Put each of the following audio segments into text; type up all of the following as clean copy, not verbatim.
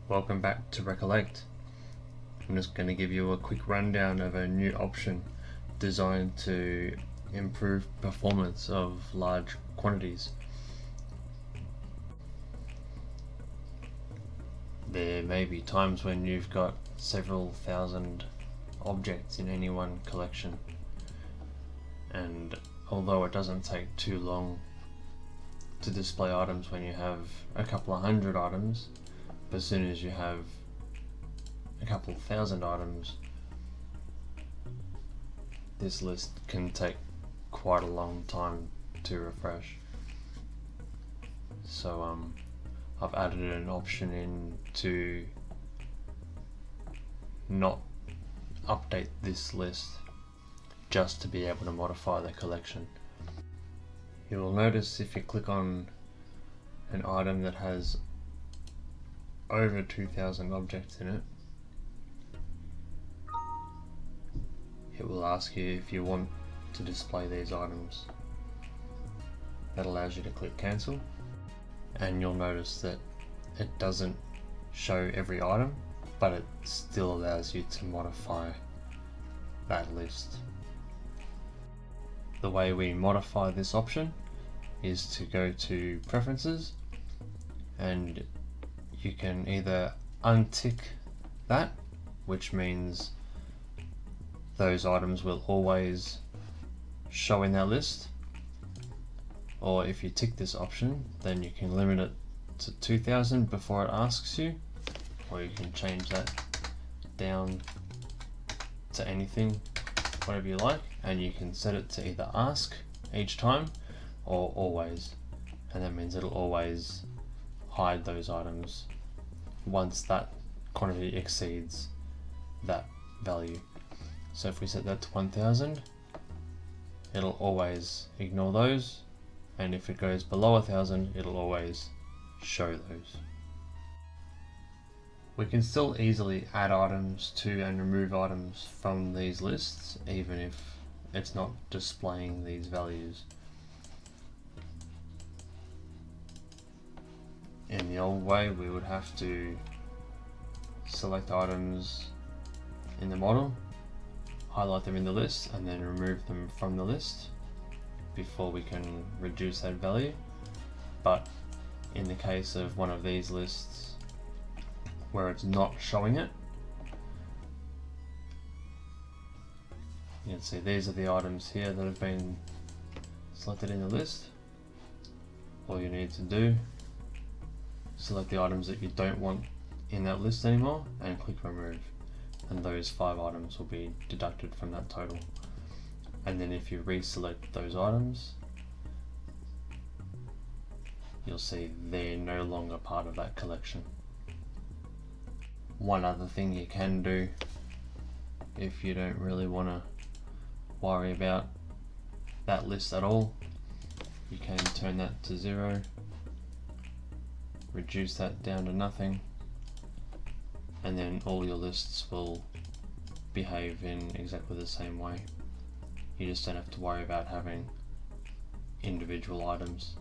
Welcome back to Recollect. I'm just going to give you a quick rundown of a new option designed to improve performance of large quantities. There may be times when you've got several thousand objects in any one collection, and although it doesn't take too long to display items when you have a couple of hundred items, as soon as you have a couple of thousand items, this list can take quite a long time to refresh. So I've added an option in to not update this list, just to be able to modify the collection. You will notice if you click on an item that has over 2,000 objects in it, it will ask you if you want to display these items. That allows you to click cancel, and you'll notice that it doesn't show every item, but it still allows you to modify that list. The way we modify this option is to go to preferences, and you can either untick that, which means those items will always show in that list, or if you tick this option, then you can limit it to 2,000 before it asks you, or you can change that down to anything, whatever you like, and you can set it to either ask each time or always, and that means it'll always hide those items once that quantity exceeds that value. So if we set that to 1,000, it'll always ignore those, and if it goes below 1,000, it'll always show those. We can still easily add items to and remove items from these lists, even if it's not displaying these values. In the old way, we would have to select items in the model, highlight them in the list, and then remove them from the list before we can reduce that value. But in the case of one of these lists where it's not showing it, you can see these are the items here that have been selected in the list. All you need to do, select the items that you don't want in that list anymore and click remove, and those 5 items will be deducted from that total. And then if you reselect those items, you'll see they're no longer part of that collection. One other thing you can do, if you don't really want to worry about that list at all, you can turn that to 0, reduce that down to nothing, and then all your lists will behave in exactly the same way. You just don't have to worry about having individual items.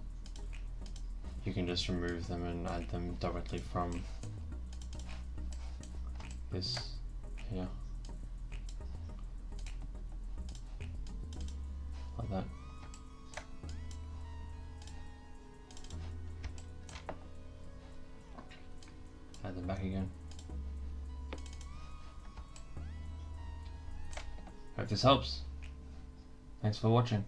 You can just remove them and add them directly from this here, like that. Add them back again. Hope this helps. Thanks for watching.